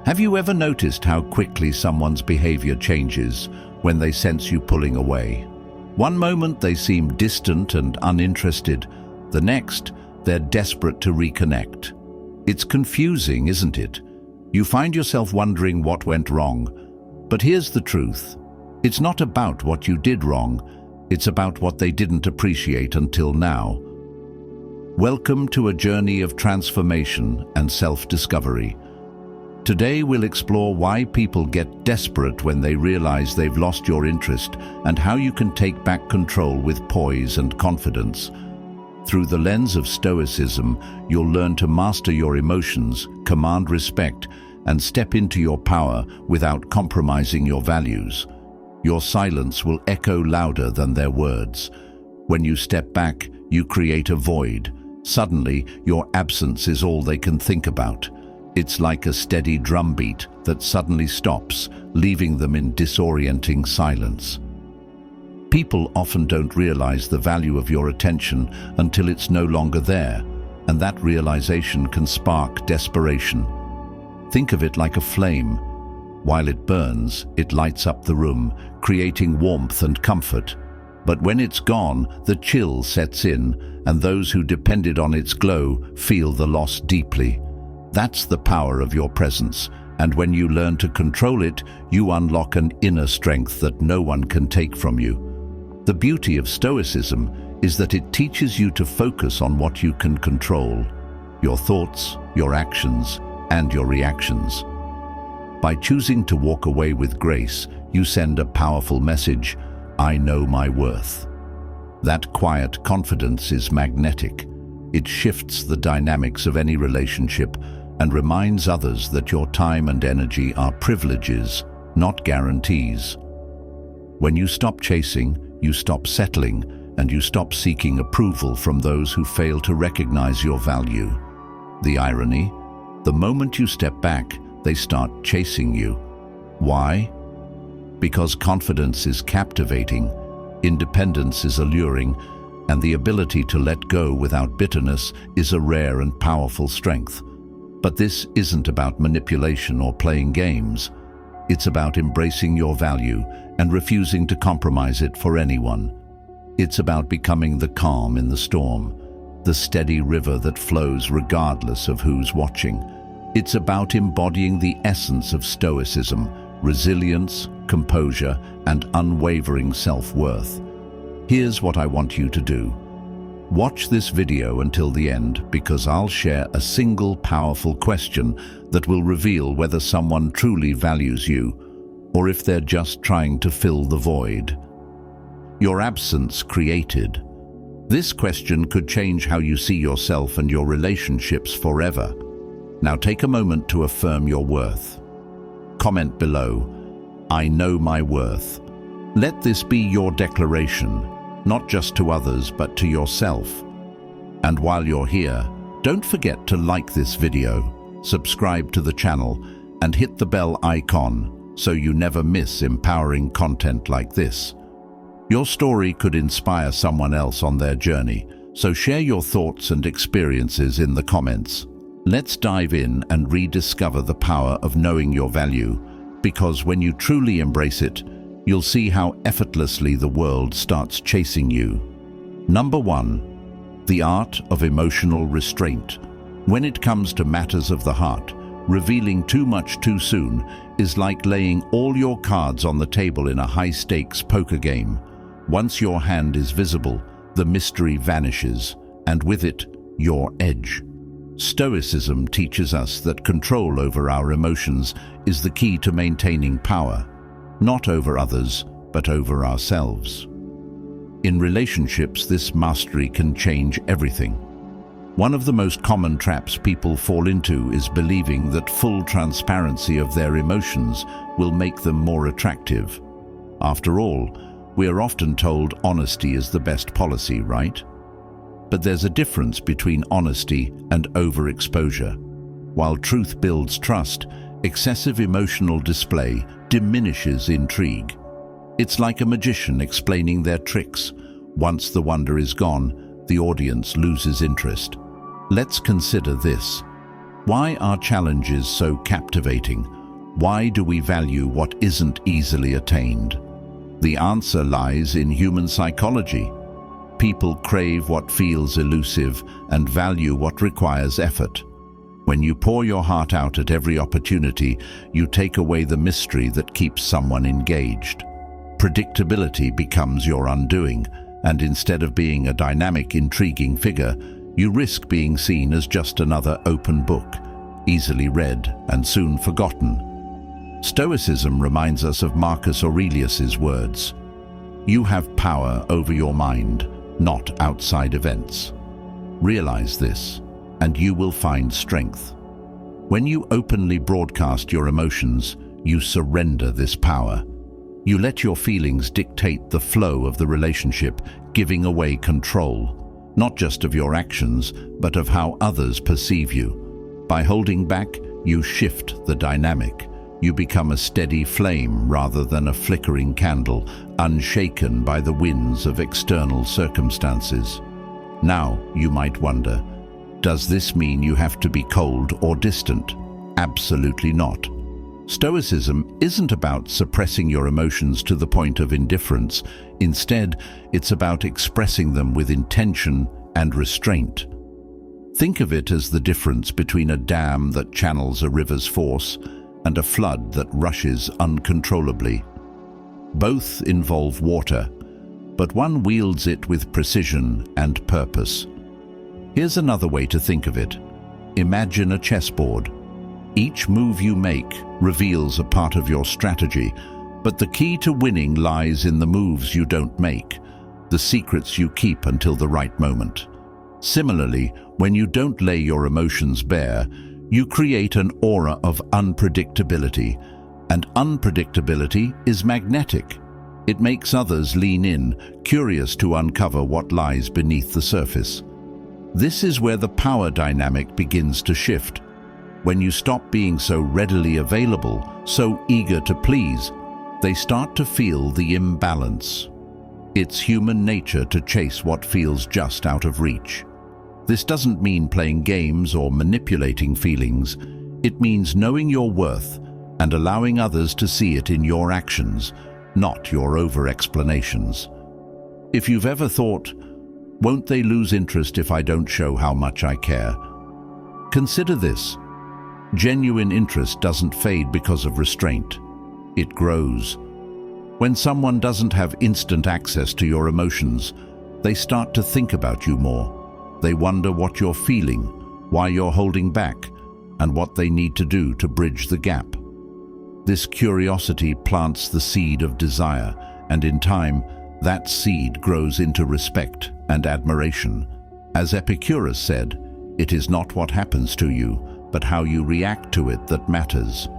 Have you ever noticed how quickly someone's behavior changes when they sense you pulling away? One moment they seem distant and uninterested, the next they're desperate to reconnect. It's confusing, isn't it? You find yourself wondering what went wrong. But here's the truth. It's not about what you did wrong, it's about what they didn't appreciate until now. Welcome to a journey of transformation and self-discovery. Today we'll explore why people get desperate when they realize they've lost your interest and how you can take back control with poise and confidence. Through the lens of Stoicism, you'll learn to master your emotions, command respect, and step into your power without compromising your values. Your silence will echo louder than their words. When you step back, you create a void. Suddenly, your absence is all they can think about. It's like a steady drumbeat that suddenly stops, leaving them in disorienting silence. People often don't realize the value of your attention until it's no longer there, and that realization can spark desperation. Think of it like a flame. While it burns, it lights up the room, creating warmth and comfort. But when it's gone, the chill sets in, and those who depended on its glow feel the loss deeply. That's the power of your presence, and when you learn to control it, you unlock an inner strength that no one can take from you. The beauty of Stoicism is that it teaches you to focus on what you can control: your thoughts, your actions, and your reactions. By choosing to walk away with grace, you send a powerful message: I know my worth. That quiet confidence is magnetic. It shifts the dynamics of any relationship and reminds others that your time and energy are privileges, not guarantees. When you stop chasing, you stop settling, and you stop seeking approval from those who fail to recognize your value. The irony? The moment you step back, they start chasing you. Why? Because confidence is captivating, independence is alluring, and the ability to let go without bitterness is a rare and powerful strength. But this isn't about manipulation or playing games. It's about embracing your value and refusing to compromise it for anyone. It's about becoming the calm in the storm, the steady river that flows regardless of who's watching. It's about embodying the essence of Stoicism: resilience, composure, and unwavering self-worth. Here's what I want you to do. Watch this video until the end, because I'll share a single powerful question that will reveal whether someone truly values you or if they're just trying to fill the void. Your absence created. This question could change how you see yourself and your relationships forever. Now take a moment to affirm your worth. Comment below, I know my worth. Let this be your declaration, not just to others, but to yourself. And while you're here, don't forget to like this video, subscribe to the channel, and hit the bell icon so you never miss empowering content like this. Your story could inspire someone else on their journey, so share your thoughts and experiences in the comments. Let's dive in and rediscover the power of knowing your value, because when you truly embrace it, you'll see how effortlessly the world starts chasing you. Number 1. The art of emotional restraint. When it comes to matters of the heart, revealing too much too soon is like laying all your cards on the table in a high-stakes poker game. Once your hand is visible, the mystery vanishes, and with it, your edge. Stoicism teaches us that control over our emotions is the key to maintaining power, not over others, but over ourselves. In relationships, this mastery can change everything. One of the most common traps people fall into is believing that full transparency of their emotions will make them more attractive. After all, we are often told honesty is the best policy, right? But there's a difference between honesty and overexposure. While truth builds trust, excessive emotional display diminishes intrigue. It's like a magician explaining their tricks. Once the wonder is gone, the audience loses interest. Let's consider this. Why are challenges so captivating? Why do we value what isn't easily attained? The answer lies in human psychology. People crave what feels elusive and value what requires effort. When you pour your heart out at every opportunity, you take away the mystery that keeps someone engaged. Predictability becomes your undoing, and instead of being a dynamic, intriguing figure, you risk being seen as just another open book, easily read and soon forgotten. Stoicism reminds us of Marcus Aurelius's words: "You have power over your mind, not outside events." Realize this, and you will find strength. When you openly broadcast your emotions, you surrender this power. You let your feelings dictate the flow of the relationship, giving away control, not just of your actions, but of how others perceive you. By holding back, you shift the dynamic. You become a steady flame rather than a flickering candle, unshaken by the winds of external circumstances. Now, you might wonder, does this mean you have to be cold or distant? Absolutely not. Stoicism isn't about suppressing your emotions to the point of indifference. Instead, it's about expressing them with intention and restraint. Think of it as the difference between a dam that channels a river's force and a flood that rushes uncontrollably. Both involve water, but one wields it with precision and purpose. Here's another way to think of it. Imagine a chessboard. Each move you make reveals a part of your strategy, but the key to winning lies in the moves you don't make, the secrets you keep until the right moment. Similarly, when you don't lay your emotions bare, you create an aura of unpredictability, and unpredictability is magnetic. It makes others lean in, curious to uncover what lies beneath the surface. This is where the power dynamic begins to shift. When you stop being so readily available, so eager to please, they start to feel the imbalance. It's human nature to chase what feels just out of reach. This doesn't mean playing games or manipulating feelings. It means knowing your worth and allowing others to see it in your actions, not your over-explanations. If you've ever thought, "Won't they lose interest if I don't show how much I care?" Consider this. Genuine interest doesn't fade because of restraint. It grows. When someone doesn't have instant access to your emotions, they start to think about you more. They wonder what you're feeling, why you're holding back, and what they need to do to bridge the gap. This curiosity plants the seed of desire, and in time, that seed grows into respect and admiration. As Epicurus said, "It is not what happens to you, but how you react to it that matters."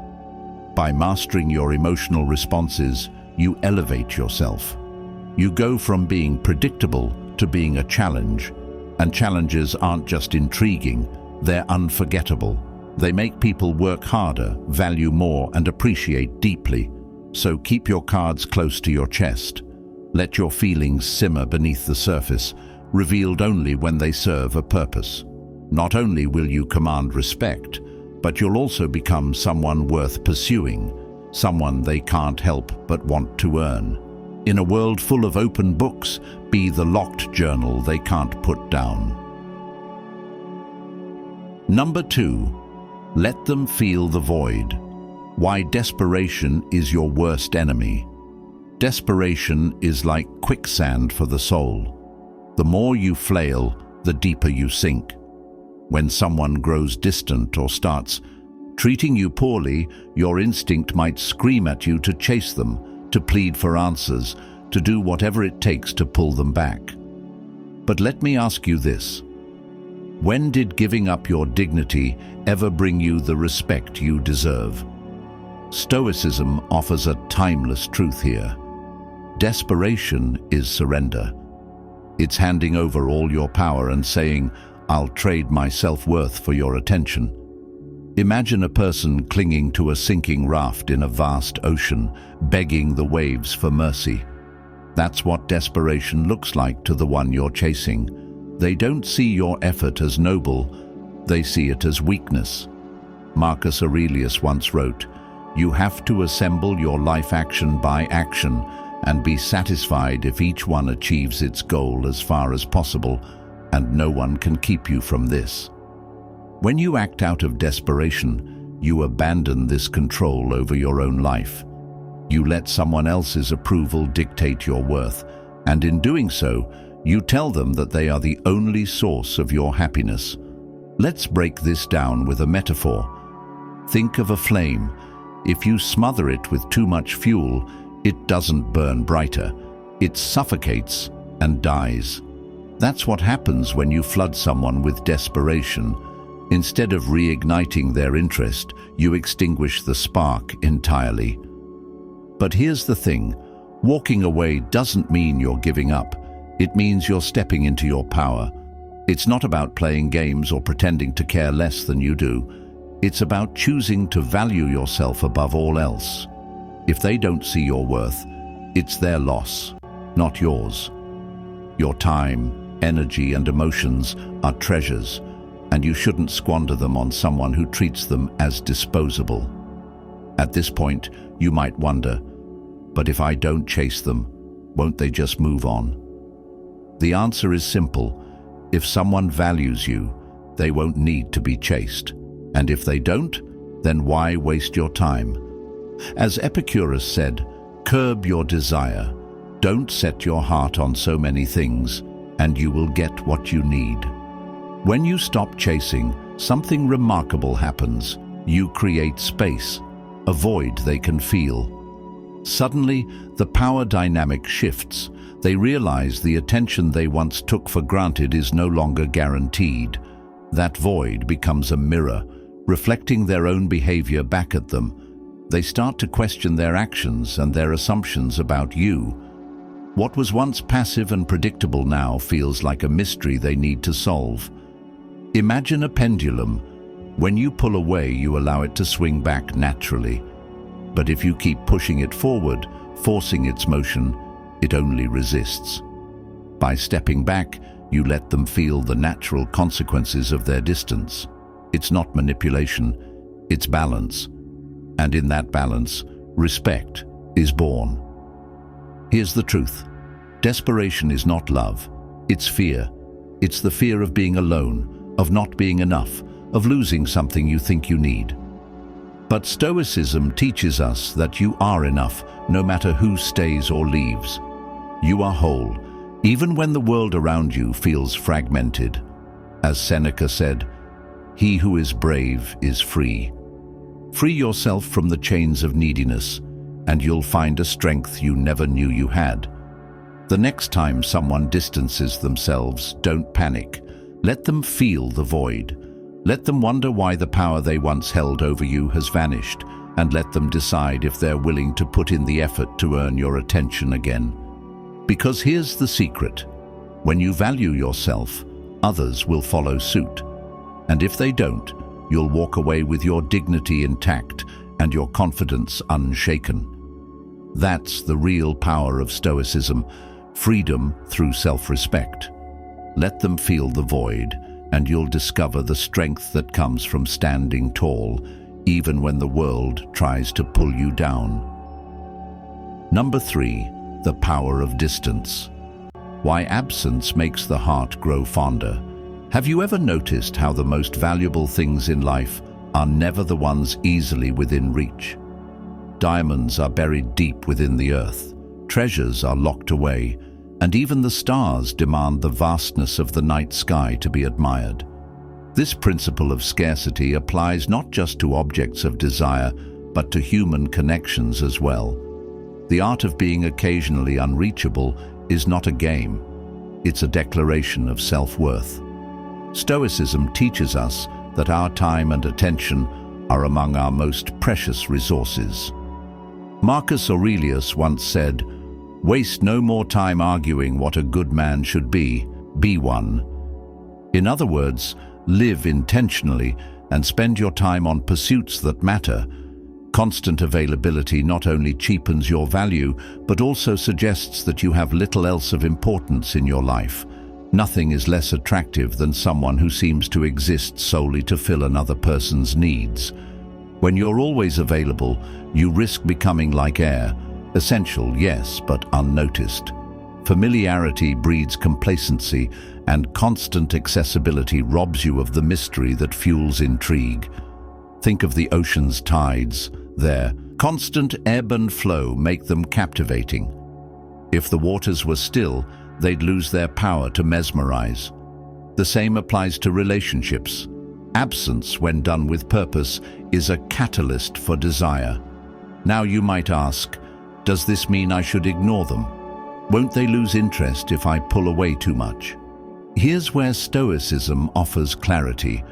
By mastering your emotional responses, you elevate yourself. You go from being predictable to being a challenge, and challenges aren't just intriguing, they're unforgettable. They make people work harder, value more, and appreciate deeply. So keep your cards close to your chest. Let your feelings simmer beneath the surface, revealed only when they serve a purpose. Not only will you command respect, but you'll also become someone worth pursuing, someone they can't help but want to earn. In a world full of open books, be the locked journal they can't put down. Number 2, let them feel the void. Why desperation is your worst enemy. Desperation is like quicksand for the soul. The more you flail, the deeper you sink. When someone grows distant or starts treating you poorly, your instinct might scream at you to chase them, to plead for answers, to do whatever it takes to pull them back. But let me ask you this. When did giving up your dignity ever bring you the respect you deserve? Stoicism offers a timeless truth here. Desperation is surrender. It's handing over all your power and saying, "I'll trade my self-worth for your attention." Imagine a person clinging to a sinking raft in a vast ocean, begging the waves for mercy. That's what desperation looks like to the one you're chasing. They don't see your effort as noble, they see it as weakness. Marcus Aurelius once wrote, "You have to assemble your life action by action and be satisfied if each one achieves its goal as far as possible, and no one can keep you from this." When you act out of desperation, you abandon this control over your own life. You let someone else's approval dictate your worth, and in doing so, you tell them that they are the only source of your happiness. Let's break this down with a metaphor. Think of a flame. If you smother it with too much fuel, it doesn't burn brighter. It suffocates and dies. That's what happens when you flood someone with desperation. Instead of reigniting their interest, you extinguish the spark entirely. But here's the thing. Walking away doesn't mean you're giving up. It means you're stepping into your power. It's not about playing games or pretending to care less than you do. It's about choosing to value yourself above all else. If they don't see your worth, it's their loss, not yours. Your time, energy, and emotions are treasures, and you shouldn't squander them on someone who treats them as disposable. At this point, you might wonder, but if I don't chase them, won't they just move on? The answer is simple. If someone values you, they won't need to be chased. And if they don't, then why waste your time? As Epicurus said, curb your desire. Don't set your heart on so many things, and you will get what you need. When you stop chasing, something remarkable happens. You create space, a void they can feel. Suddenly, the power dynamic shifts. They realize the attention they once took for granted is no longer guaranteed. That void becomes a mirror, reflecting their own behavior back at them. They start to question their actions and their assumptions about you. What was once passive and predictable now feels like a mystery they need to solve. Imagine a pendulum. When you pull away, you allow it to swing back naturally. But if you keep pushing it forward, forcing its motion, it only resists. By stepping back, you let them feel the natural consequences of their distance. It's not manipulation, it's balance. And in that balance, respect is born. Here's the truth. Desperation is not love. It's fear. It's the fear of being alone, of not being enough, of losing something you think you need. But Stoicism teaches us that you are enough, no matter who stays or leaves. You are whole, even when the world around you feels fragmented. As Seneca said, "He who is brave is free." Free yourself from the chains of neediness, and you'll find a strength you never knew you had. The next time someone distances themselves, don't panic. Let them feel the void. Let them wonder why the power they once held over you has vanished, and let them decide if they're willing to put in the effort to earn your attention again. Because here's the secret. When you value yourself, others will follow suit. And if they don't, you'll walk away with your dignity intact and your confidence unshaken. That's the real power of Stoicism, freedom through self-respect. Let them feel the void, and you'll discover the strength that comes from standing tall, even when the world tries to pull you down. Number 3, the power of distance. Why absence makes the heart grow fonder. Have you ever noticed how the most valuable things in life are never the ones easily within reach? Diamonds are buried deep within the earth, treasures are locked away, and even the stars demand the vastness of the night sky to be admired. This principle of scarcity applies not just to objects of desire, but to human connections as well. The art of being occasionally unreachable is not a game. It's a declaration of self-worth. Stoicism teaches us that our time and attention are among our most precious resources. Marcus Aurelius once said, "Waste no more time arguing what a good man should be one." In other words, live intentionally and spend your time on pursuits that matter. Constant availability not only cheapens your value, but also suggests that you have little else of importance in your life. Nothing is less attractive than someone who seems to exist solely to fill another person's needs. When you're always available, you risk becoming like air, essential, yes, but unnoticed. Familiarity breeds complacency, and constant accessibility robs you of the mystery that fuels intrigue. Think of the ocean's tides. Their constant ebb and flow make them captivating. If the waters were still, they'd lose their power to mesmerize. The same applies to relationships. Absence, when done with purpose, is a catalyst for desire. Now you might ask, does this mean I should ignore them? Won't they lose interest if I pull away too much? Here's where Stoicism offers clarity.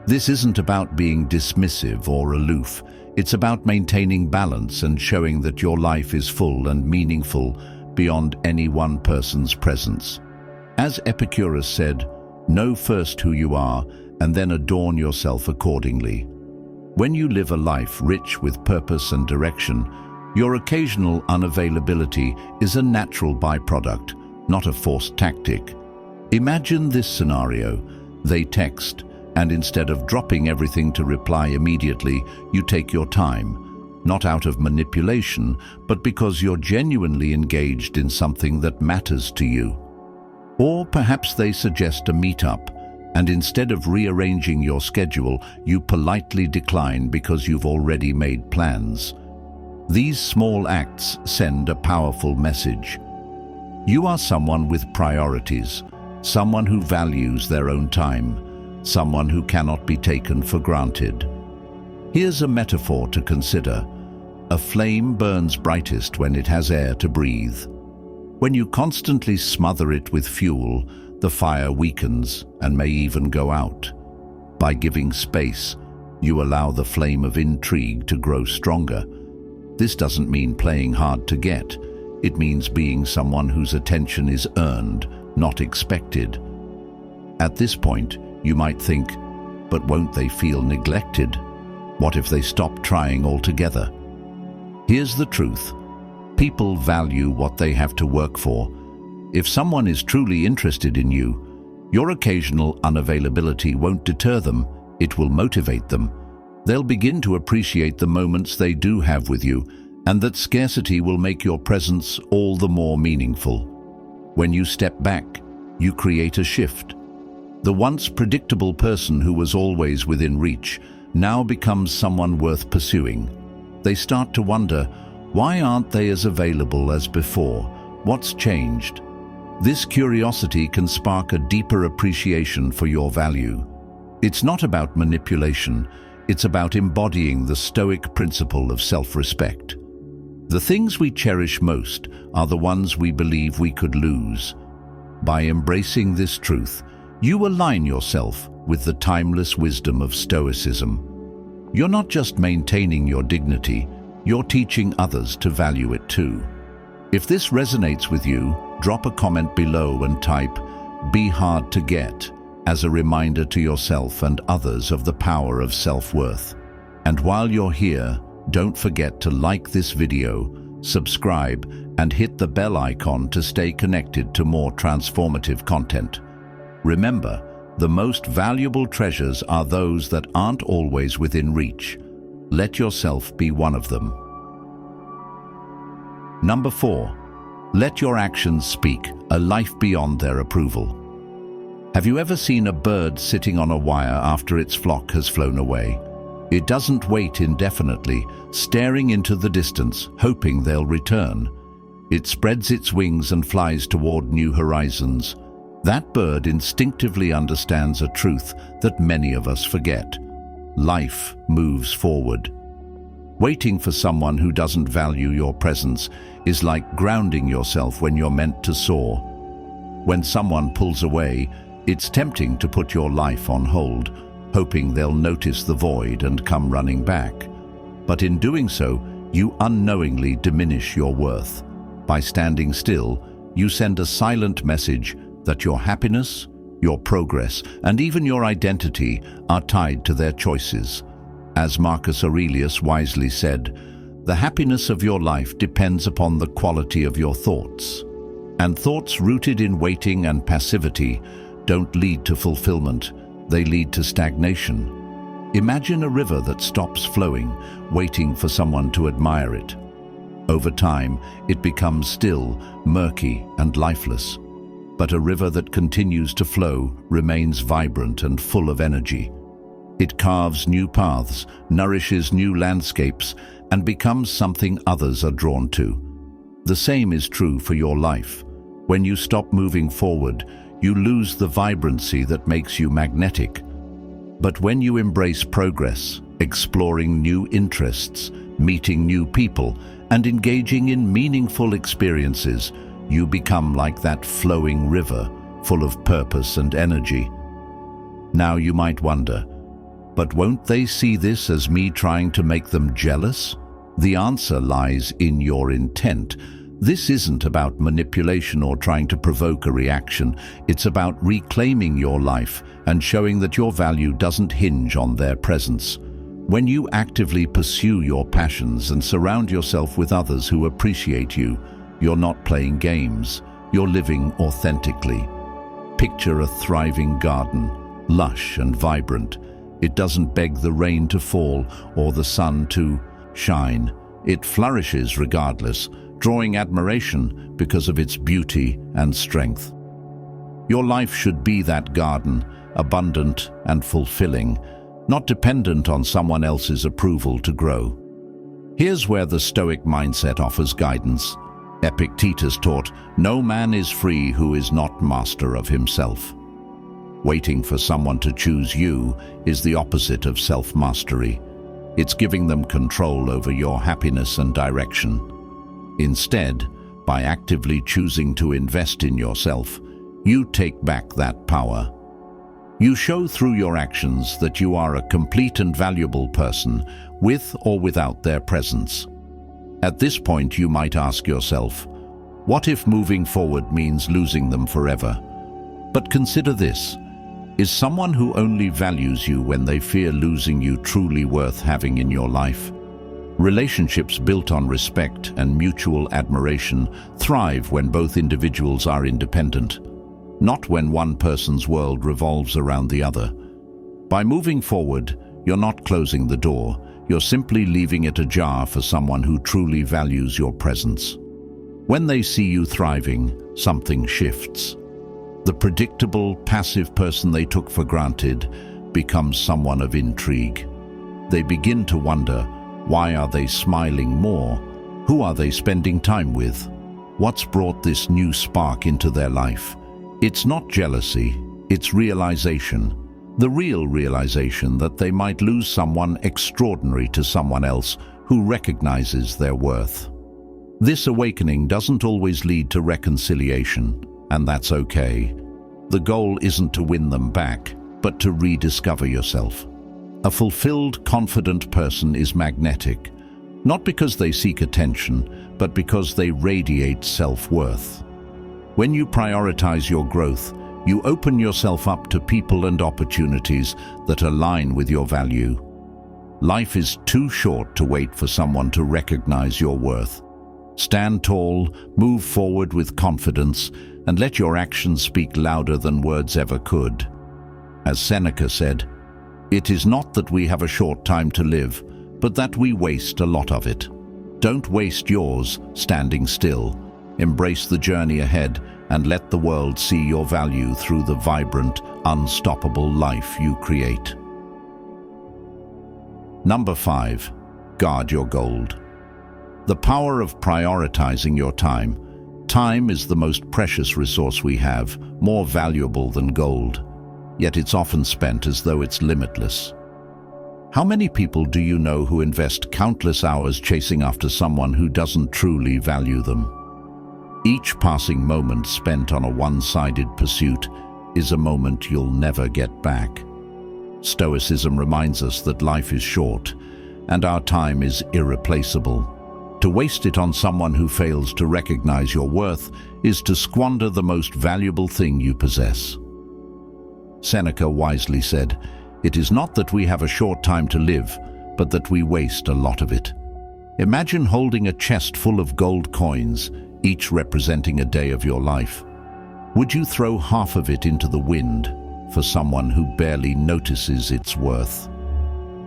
This isn't about being dismissive or aloof. It's about maintaining balance and showing that your life is full and meaningful beyond any one person's presence. As Epicurus said, know first who you are and then adorn yourself accordingly. When you live a life rich with purpose and direction, your occasional unavailability is a natural byproduct, not a forced tactic. Imagine this scenario. They text, and instead of dropping everything to reply immediately, you take your time, not out of manipulation, but because you're genuinely engaged in something that matters to you. Or perhaps they suggest a meetup, and instead of rearranging your schedule, you politely decline because you've already made plans. These small acts send a powerful message. You are someone with priorities, someone who values their own time, someone who cannot be taken for granted. Here's a metaphor to consider. A flame burns brightest when it has air to breathe. When you constantly smother it with fuel, the fire weakens and may even go out. By giving space, you allow the flame of intrigue to grow stronger. This doesn't mean playing hard to get. It means being someone whose attention is earned, not expected. At this point, you might think, but won't they feel neglected? What if they stop trying altogether? Here's the truth. People value what they have to work for. If someone is truly interested in you, your occasional unavailability won't deter them, it will motivate them. They'll begin to appreciate the moments they do have with you, and that scarcity will make your presence all the more meaningful. When you step back, you create a shift. The once predictable person who was always within reach now becomes someone worth pursuing. They start to wonder, why aren't they as available as before? What's changed? This curiosity can spark a deeper appreciation for your value. It's not about manipulation. It's about embodying the Stoic principle of self-respect. The things we cherish most are the ones we believe we could lose. By embracing this truth, you align yourself with the timeless wisdom of Stoicism. You're not just maintaining your dignity, you're teaching others to value it too. If this resonates with you, drop a comment below and type, "Be hard to get," as a reminder to yourself and others of the power of self-worth. And while you're here, don't forget to like this video, subscribe, and hit the bell icon to stay connected to more transformative content. Remember, the most valuable treasures are those that aren't always within reach. Let yourself be one of them. Number 4. Let your actions speak, a life beyond their approval. Have you ever seen a bird sitting on a wire after its flock has flown away? It doesn't wait indefinitely, staring into the distance, hoping they'll return. It spreads its wings and flies toward new horizons. That bird instinctively understands a truth that many of us forget. Life moves forward. Waiting for someone who doesn't value your presence is like grounding yourself when you're meant to soar. When someone pulls away, it's tempting to put your life on hold, hoping they'll notice the void and come running back. But in doing so, you unknowingly diminish your worth. By standing still, you send a silent message that your happiness, your progress, and even your identity are tied to their choices. As Marcus Aurelius wisely said, the happiness of your life depends upon the quality of your thoughts. And thoughts rooted in waiting and passivity don't lead to fulfillment, they lead to stagnation. Imagine a river that stops flowing, waiting for someone to admire it. Over time, it becomes still, murky, and lifeless. But a river that continues to flow remains vibrant and full of energy. It carves new paths, nourishes new landscapes, and becomes something others are drawn to. The same is true for your life. When you stop moving forward, you lose the vibrancy that makes you magnetic. But when you embrace progress, exploring new interests, meeting new people, and engaging in meaningful experiences, you become like that flowing river, full of purpose and energy. Now you might wonder, but won't they see this as me trying to make them jealous? The answer lies in your intent. This isn't about manipulation or trying to provoke a reaction. It's about reclaiming your life and showing that your value doesn't hinge on their presence. When you actively pursue your passions and surround yourself with others who appreciate you, you're not playing games, you're living authentically. Picture a thriving garden, lush and vibrant. It doesn't beg the rain to fall or the sun to shine. It flourishes regardless, drawing admiration because of its beauty and strength. Your life should be that garden, abundant and fulfilling, not dependent on someone else's approval to grow. Here's where the Stoic mindset offers guidance. Epictetus taught, "No man is free who is not master of himself." Waiting for someone to choose you is the opposite of self-mastery. It's giving them control over your happiness and direction. Instead, by actively choosing to invest in yourself, you take back that power. You show through your actions that you are a complete and valuable person, with or without their presence. At this point, you might ask yourself, what if moving forward means losing them forever? But consider this. Is someone who only values you when they fear losing you truly worth having in your life? Relationships built on respect and mutual admiration thrive when both individuals are independent, not when one person's world revolves around the other. By moving forward, you're not closing the door, you're simply leaving it ajar for someone who truly values your presence. When they see you thriving, something shifts. The predictable, passive person they took for granted becomes someone of intrigue. They begin to wonder, why are they smiling more? Who are they spending time with? What's brought this new spark into their life? It's not jealousy, it's realization. The real realization that they might lose someone extraordinary to someone else who recognizes their worth. This awakening doesn't always lead to reconciliation, and that's okay. The goal isn't to win them back, but to rediscover yourself. A fulfilled, confident person is magnetic, not because they seek attention, but because they radiate self-worth. When you prioritize your growth, you open yourself up to people and opportunities that align with your value. Life is too short to wait for someone to recognize your worth. Stand tall, move forward with confidence, and let your actions speak louder than words ever could. As Seneca said, "It is not that we have a short time to live, but that we waste a lot of it." Don't waste yours standing still. Embrace the journey ahead and let the world see your value through the vibrant, unstoppable life you create. Number 5. Guard your gold. The power of prioritizing your time. Time is the most precious resource we have, more valuable than gold. Yet it's often spent as though it's limitless. How many people do you know who invest countless hours chasing after someone who doesn't truly value them? Each passing moment spent on a one-sided pursuit is a moment you'll never get back. Stoicism reminds us that life is short, and our time is irreplaceable. To waste it on someone who fails to recognize your worth is to squander the most valuable thing you possess. Seneca wisely said, "It is not that we have a short time to live, but that we waste a lot of it." Imagine holding a chest full of gold coins. each representing a day of your life. Would you throw half of it into the wind for someone who barely notices its worth?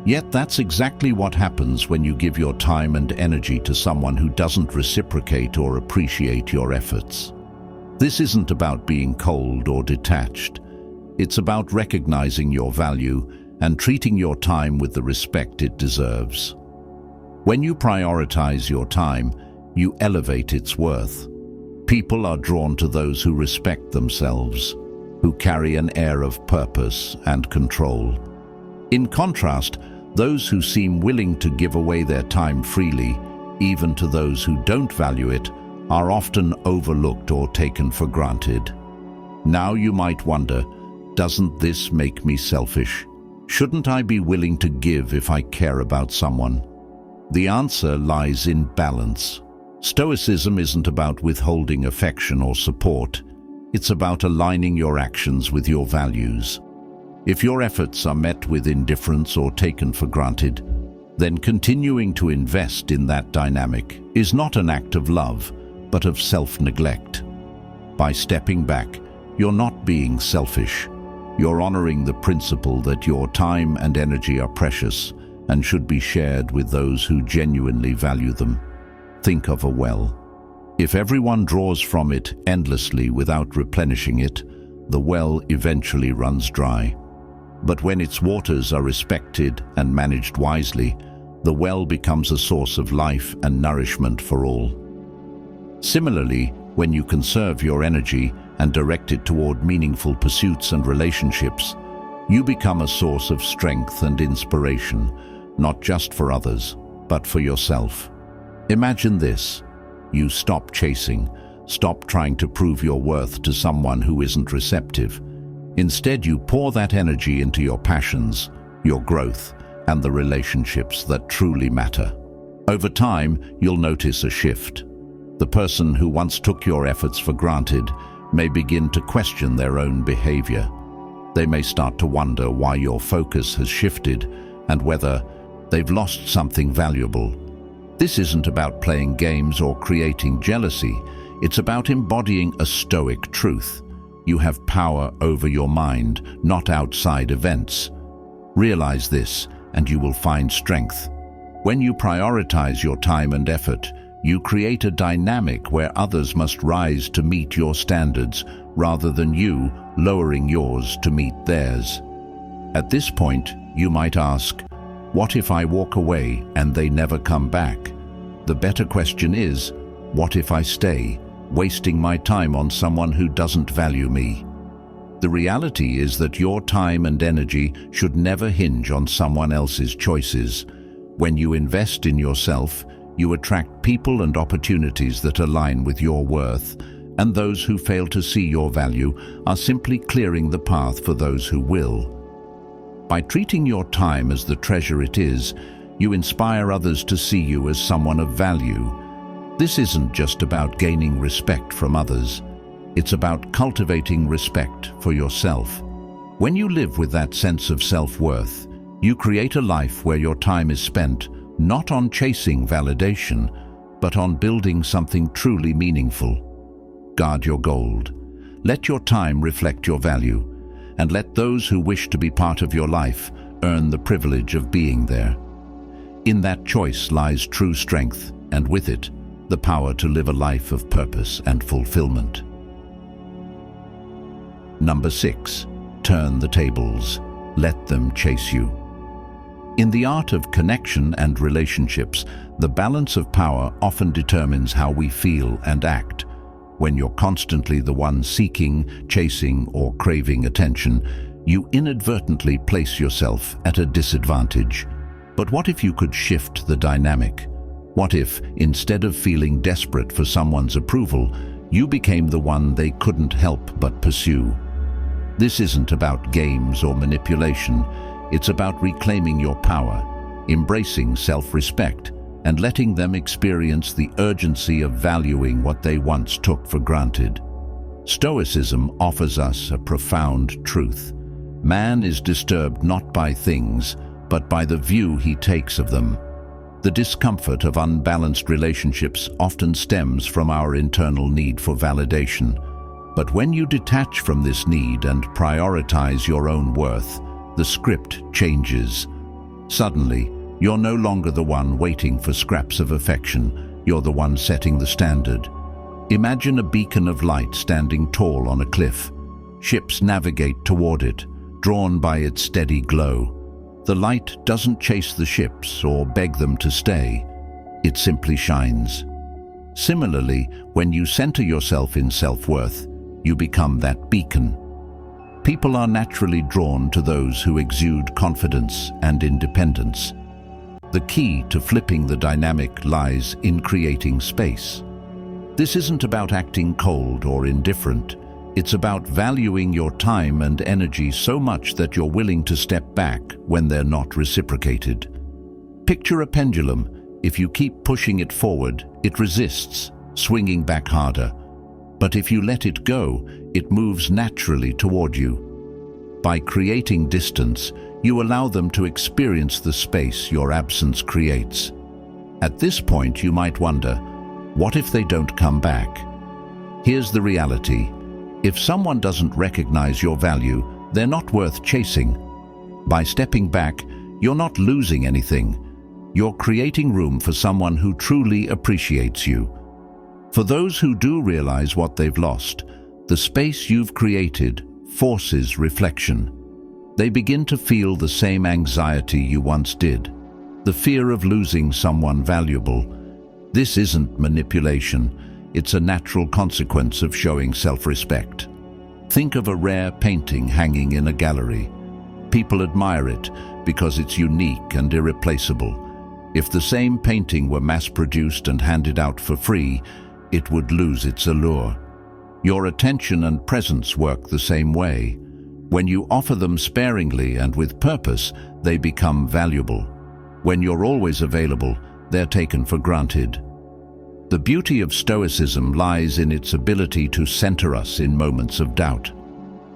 Yet that's exactly what happens when you give your time and energy to someone who doesn't reciprocate or appreciate your efforts. This isn't about being cold or detached. It's about recognizing your value and treating your time with the respect it deserves. When you prioritize your time, you elevate its worth. People are drawn to those who respect themselves, who carry an air of purpose and control. In contrast, those who seem willing to give away their time freely, even to those who don't value it, are often overlooked or taken for granted. Now you might wonder, doesn't this make me selfish? Shouldn't I be willing to give if I care about someone? The answer lies in balance. Stoicism isn't about withholding affection or support. It's about aligning your actions with your values. If your efforts are met with indifference or taken for granted, then continuing to invest in that dynamic is not an act of love, but of self-neglect. By stepping back, you're not being selfish. You're honoring the principle that your time and energy are precious and should be shared with those who genuinely value them. Think of a well. If everyone draws from it endlessly without replenishing it, the well eventually runs dry. But when its waters are respected and managed wisely, the well becomes a source of life and nourishment for all. Similarly, when you conserve your energy and direct it toward meaningful pursuits and relationships, you become a source of strength and inspiration, not just for others, but for yourself. Imagine this. You stop chasing, stop trying to prove your worth to someone who isn't receptive. Instead, you pour that energy into your passions, your growth, and the relationships that truly matter. Over time, you'll notice a shift. The person who once took your efforts for granted may begin to question their own behavior. They may start to wonder why your focus has shifted and whether they've lost something valuable. This isn't about playing games or creating jealousy. It's about embodying a Stoic truth. You have power over your mind, not outside events. Realize this, and you will find strength. When you prioritize your time and effort, you create a dynamic where others must rise to meet your standards rather than you lowering yours to meet theirs. At this point, you might ask, what if I walk away and they never come back? The better question is, what if I stay, wasting my time on someone who doesn't value me? The reality is that your time and energy should never hinge on someone else's choices. When you invest in yourself, you attract people and opportunities that align with your worth, and those who fail to see your value are simply clearing the path for those who will. By treating your time as the treasure it is, you inspire others to see you as someone of value. This isn't just about gaining respect from others. It's about cultivating respect for yourself. When you live with that sense of self-worth, you create a life where your time is spent not on chasing validation, but on building something truly meaningful. Guard your gold. Let your time reflect your value, and let those who wish to be part of your life earn the privilege of being there. In that choice lies true strength, and with it, the power to live a life of purpose and fulfillment. Number 6. Turn the tables. Let them chase you. In the art of connection and relationships, the balance of power often determines how we feel and act. When you're constantly the one seeking, chasing, or craving attention, you inadvertently place yourself at a disadvantage. But what if you could shift the dynamic? What if, instead of feeling desperate for someone's approval, you became the one they couldn't help but pursue? This isn't about games or manipulation. It's about reclaiming your power, embracing self-respect, and letting them experience the urgency of valuing what they once took for granted. Stoicism offers us a profound truth. Man is disturbed not by things, but by the view he takes of them. The discomfort of unbalanced relationships often stems from our internal need for validation. But when you detach from this need and prioritize your own worth, the script changes. Suddenly, you're no longer the one waiting for scraps of affection, you're the one setting the standard. Imagine a beacon of light standing tall on a cliff. Ships navigate toward it, drawn by its steady glow. The light doesn't chase the ships or beg them to stay. It simply shines. Similarly, when you center yourself in self-worth, you become that beacon. People are naturally drawn to those who exude confidence and independence. The key to flipping the dynamic lies in creating space. This isn't about acting cold or indifferent. It's about valuing your time and energy so much that you're willing to step back when they're not reciprocated. Picture a pendulum. If you keep pushing it forward, it resists, swinging back harder. But if you let it go, it moves naturally toward you. By creating distance, you allow them to experience the space your absence creates. At this point, you might wonder, what if they don't come back? Here's the reality. If someone doesn't recognize your value, they're not worth chasing. By stepping back, you're not losing anything. You're creating room for someone who truly appreciates you. For those who do realize what they've lost, the space you've created forces reflection. They begin to feel the same anxiety you once did, the fear of losing someone valuable. This isn't manipulation. It's a natural consequence of showing self-respect. Think of a rare painting hanging in a gallery. People admire it because it's unique and irreplaceable. If the same painting were mass-produced and handed out for free, it would lose its allure. Your attention and presence work the same way. When you offer them sparingly and with purpose, they become valuable. When you're always available, they're taken for granted. The beauty of Stoicism lies in its ability to center us in moments of doubt.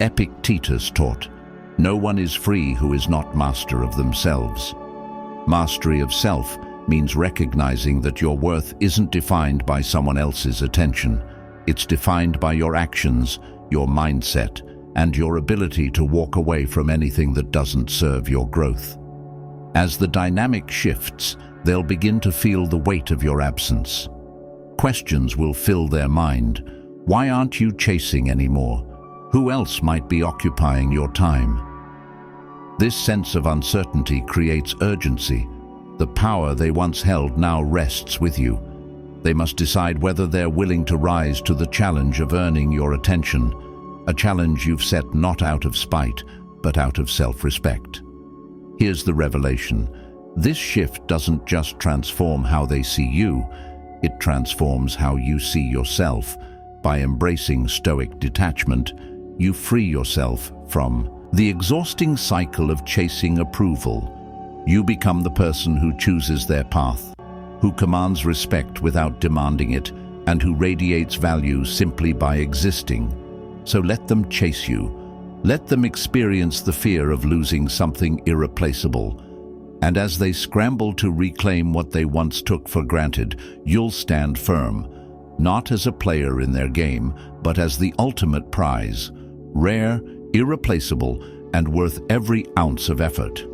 Epictetus taught, "No one is free who is not master of themselves." Mastery of self means recognizing that your worth isn't defined by someone else's attention. It's defined by your actions, your mindset, and your ability to walk away from anything that doesn't serve your growth. As the dynamic shifts, they'll begin to feel the weight of your absence. Questions will fill their mind. Why aren't you chasing anymore? Who else might be occupying your time? This sense of uncertainty creates urgency. The power they once held now rests with you. They must decide whether they're willing to rise to the challenge of earning your attention, a challenge you've set not out of spite, but out of self-respect. Here's the revelation. This shift doesn't just transform how they see you, it transforms how you see yourself. By embracing Stoic detachment, you free yourself from the exhausting cycle of chasing approval. You become the person who chooses their path, who commands respect without demanding it, and who radiates value simply by existing. So let them chase you. Let them experience the fear of losing something irreplaceable. And as they scramble to reclaim what they once took for granted, you'll stand firm, not as a player in their game, but as the ultimate prize, rare, irreplaceable, and worth every ounce of effort.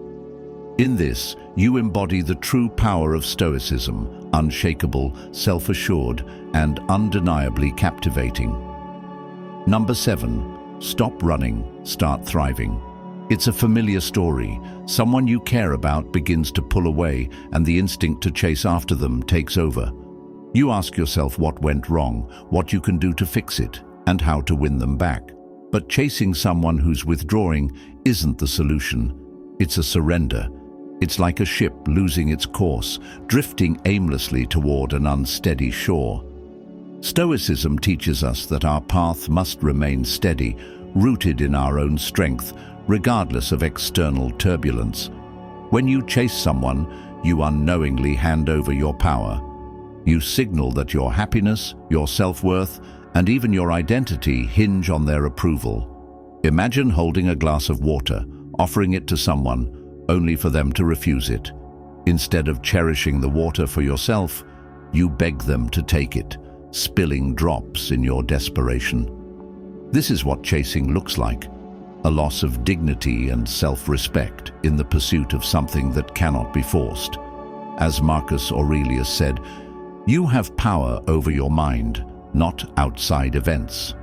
In this, you embody the true power of Stoicism, unshakable, self-assured, and undeniably captivating. Number 7. Stop running, start thriving. It's a familiar story. Someone you care about begins to pull away, and the instinct to chase after them takes over. You ask yourself what went wrong, what you can do to fix it, and how to win them back. But chasing someone who's withdrawing isn't the solution. It's a surrender. It's like a ship losing its course, drifting aimlessly toward an unsteady shore. Stoicism teaches us that our path must remain steady, rooted in our own strength, regardless of external turbulence. When you chase someone, you unknowingly hand over your power. You signal that your happiness, your self-worth, and even your identity hinge on their approval. Imagine holding a glass of water, offering it to someone, only for them to refuse it. Instead of cherishing the water for yourself, you beg them to take it, spilling drops in your desperation. This is what chasing looks like, a loss of dignity and self-respect in the pursuit of something that cannot be forced. As Marcus Aurelius said, "You have power over your mind, not outside events."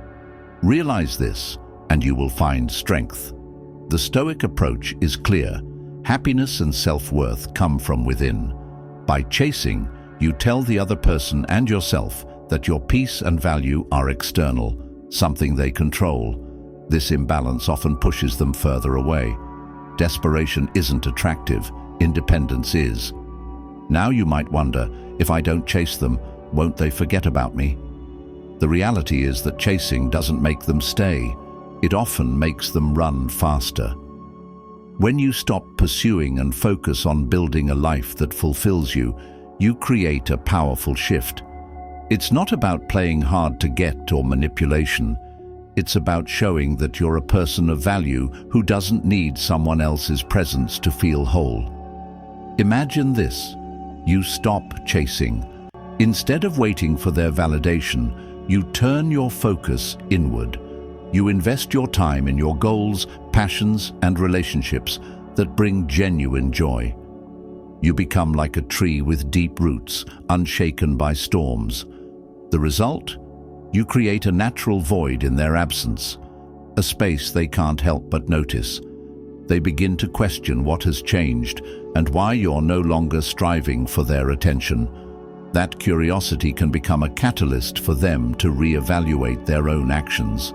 Realize this, and you will find strength. The Stoic approach is clear. Happiness and self-worth come from within. By chasing, you tell the other person and yourself that your peace and value are external, something they control. This imbalance often pushes them further away. Desperation isn't attractive, independence is. Now you might wonder, if I don't chase them, won't they forget about me? The reality is that chasing doesn't make them stay. It often makes them run faster. When you stop pursuing and focus on building a life that fulfills you, you create a powerful shift. It's not about playing hard to get or manipulation. It's about showing that you're a person of value who doesn't need someone else's presence to feel whole. Imagine this. You stop chasing. Instead of waiting for their validation, you turn your focus inward. You invest your time in your goals, passions, and relationships that bring genuine joy. You become like a tree with deep roots, unshaken by storms. The result? You create a natural void in their absence, a space they can't help but notice. They begin to question what has changed and why you're no longer striving for their attention. That curiosity can become a catalyst for them to reevaluate their own actions.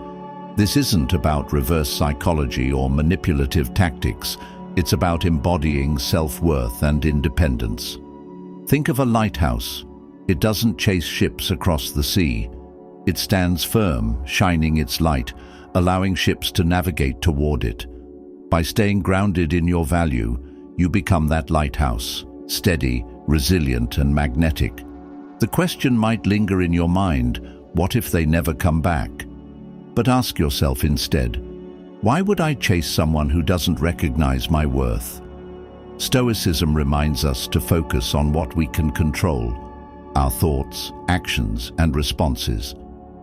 This isn't about reverse psychology or manipulative tactics. It's about embodying self-worth and independence. Think of a lighthouse. It doesn't chase ships across the sea. It stands firm, shining its light, allowing ships to navigate toward it. By staying grounded in your value, you become that lighthouse, steady, resilient, and magnetic. The question might linger in your mind, what if they never come back? But ask yourself instead, why would I chase someone who doesn't recognize my worth? Stoicism reminds us to focus on what we can control, our thoughts, actions, and responses.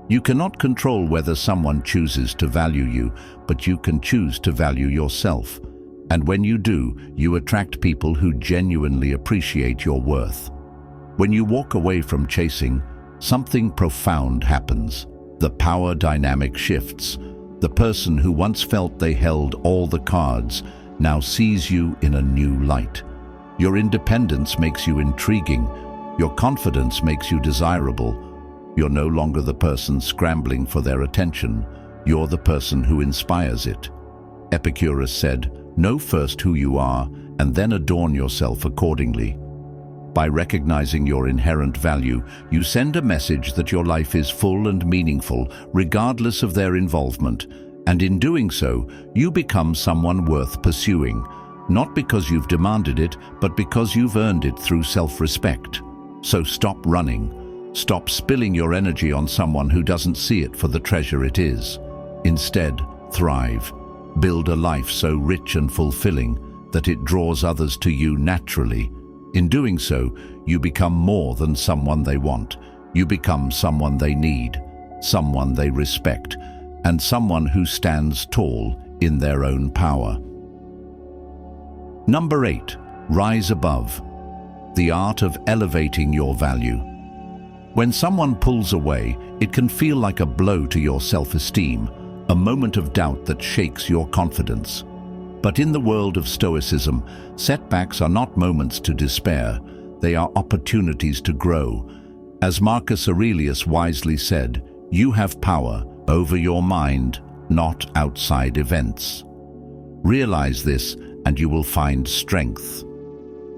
You cannot control whether someone chooses to value you, but you can choose to value yourself. And when you do, you attract people who genuinely appreciate your worth. When you walk away from chasing, something profound happens. The power dynamic shifts. The person who once felt they held all the cards now sees you in a new light. Your independence makes you intriguing. Your confidence makes you desirable. You're no longer the person scrambling for their attention. You're the person who inspires it. Epicurus said, "Know first who you are, and then adorn yourself accordingly." By recognizing your inherent value, you send a message that your life is full and meaningful, regardless of their involvement. And in doing so, you become someone worth pursuing, not because you've demanded it, but because you've earned it through self-respect. So stop running. Stop spilling your energy on someone who doesn't see it for the treasure it is. Instead, thrive. Build a life so rich and fulfilling that it draws others to you naturally. In doing so, you become more than someone they want. You become someone they need, someone they respect, and someone who stands tall in their own power. Number 8. Rise above. The art of elevating your value. When someone pulls away, it can feel like a blow to your self-esteem, a moment of doubt that shakes your confidence. But in the world of Stoicism, setbacks are not moments to despair. They are opportunities to grow. As Marcus Aurelius wisely said, you have power over your mind, not outside events. Realize this, and you will find strength.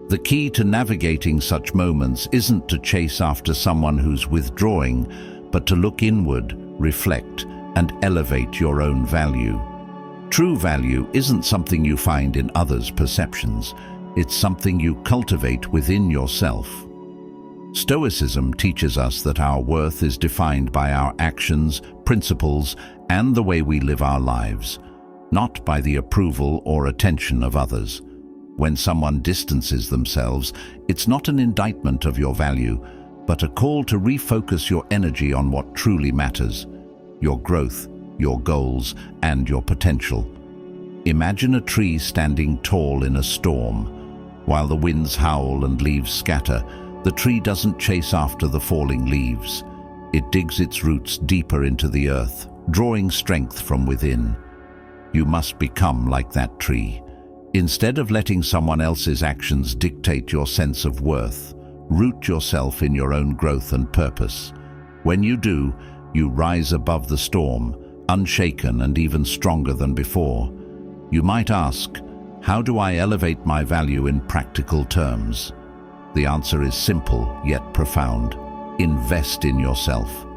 The key to navigating such moments isn't to chase after someone who's withdrawing, but to look inward, reflect, and elevate your own value. True value isn't something you find in others' perceptions. It's something you cultivate within yourself. Stoicism teaches us that our worth is defined by our actions, principles, and the way we live our lives, not by the approval or attention of others. When someone distances themselves, it's not an indictment of your value, but a call to refocus your energy on what truly matters: your growth, your goals, and your potential. Imagine a tree standing tall in a storm. While the winds howl and leaves scatter, the tree doesn't chase after the falling leaves. It digs its roots deeper into the earth, drawing strength from within. You must become like that tree. Instead of letting someone else's actions dictate your sense of worth, root yourself in your own growth and purpose. When you do, you rise above the storm, unshaken and even stronger than before. You might ask, how do I elevate my value in practical terms? The answer is simple yet profound. Invest in yourself.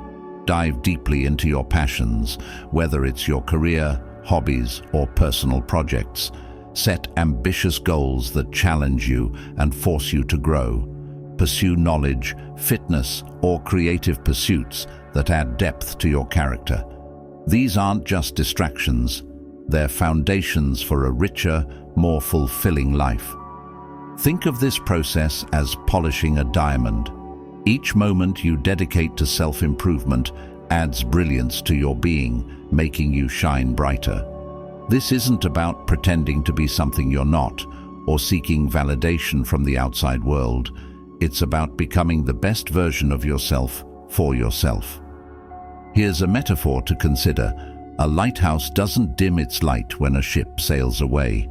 Dive deeply into your passions, whether it's your career, hobbies, or personal projects. Set ambitious goals that challenge you and force you to grow. Pursue knowledge, fitness, or creative pursuits that add depth to your character. These aren't just distractions, they're foundations for a richer, more fulfilling life. Think of this process as polishing a diamond. Each moment you dedicate to self-improvement adds brilliance to your being, making you shine brighter. This isn't about pretending to be something you're not, or seeking validation from the outside world. It's about becoming the best version of yourself for yourself. Here's a metaphor to consider. A lighthouse doesn't dim its light when a ship sails away.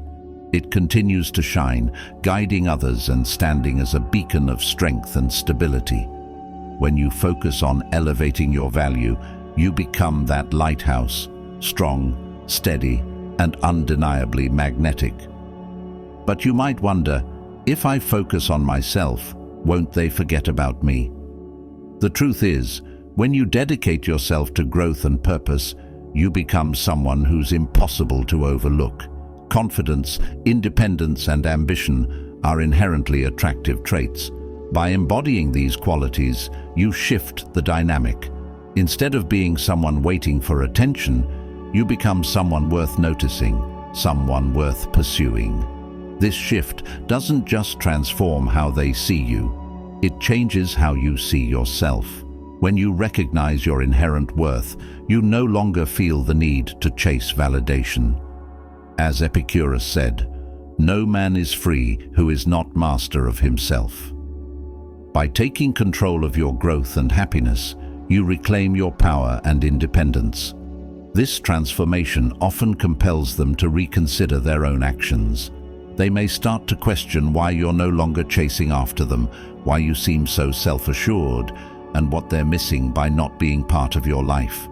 It continues to shine, guiding others and standing as a beacon of strength and stability. When you focus on elevating your value, you become that lighthouse, strong, steady, and undeniably magnetic. But you might wonder, if I focus on myself, won't they forget about me? The truth is, when you dedicate yourself to growth and purpose, you become someone who's impossible to overlook. Confidence, independence, and ambition are inherently attractive traits. By embodying these qualities, you shift the dynamic. Instead of being someone waiting for attention, you become someone worth noticing, someone worth pursuing. This shift doesn't just transform how they see you, it changes how you see yourself. When you recognize your inherent worth, you no longer feel the need to chase validation. As Epicurus said, "No man is free who is not master of himself." By taking control of your growth and happiness, you reclaim your power and independence. This transformation often compels them to reconsider their own actions. They may start to question why you're no longer chasing after them, why you seem so self-assured, and what they're missing by not being part of your life.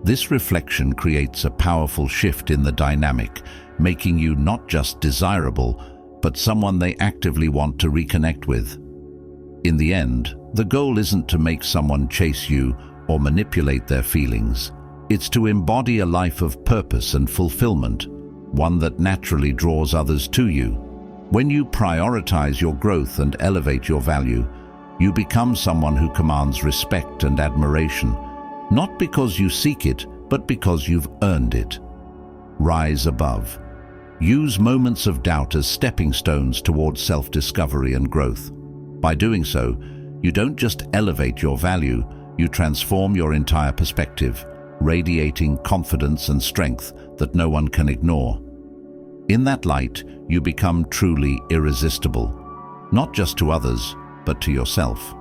This reflection creates a powerful shift in the dynamic, making you not just desirable, but someone they actively want to reconnect with. In the end, the goal isn't to make someone chase you or manipulate their feelings. It's to embody a life of purpose and fulfillment, one that naturally draws others to you. When you prioritize your growth and elevate your value, you become someone who commands respect and admiration, not because you seek it, but because you've earned it. Rise above. Use moments of doubt as stepping stones towards self-discovery and growth. By doing so, you don't just elevate your value, you transform your entire perspective, radiating confidence and strength that no one can ignore. In that light, you become truly irresistible, not just to others, but to yourself.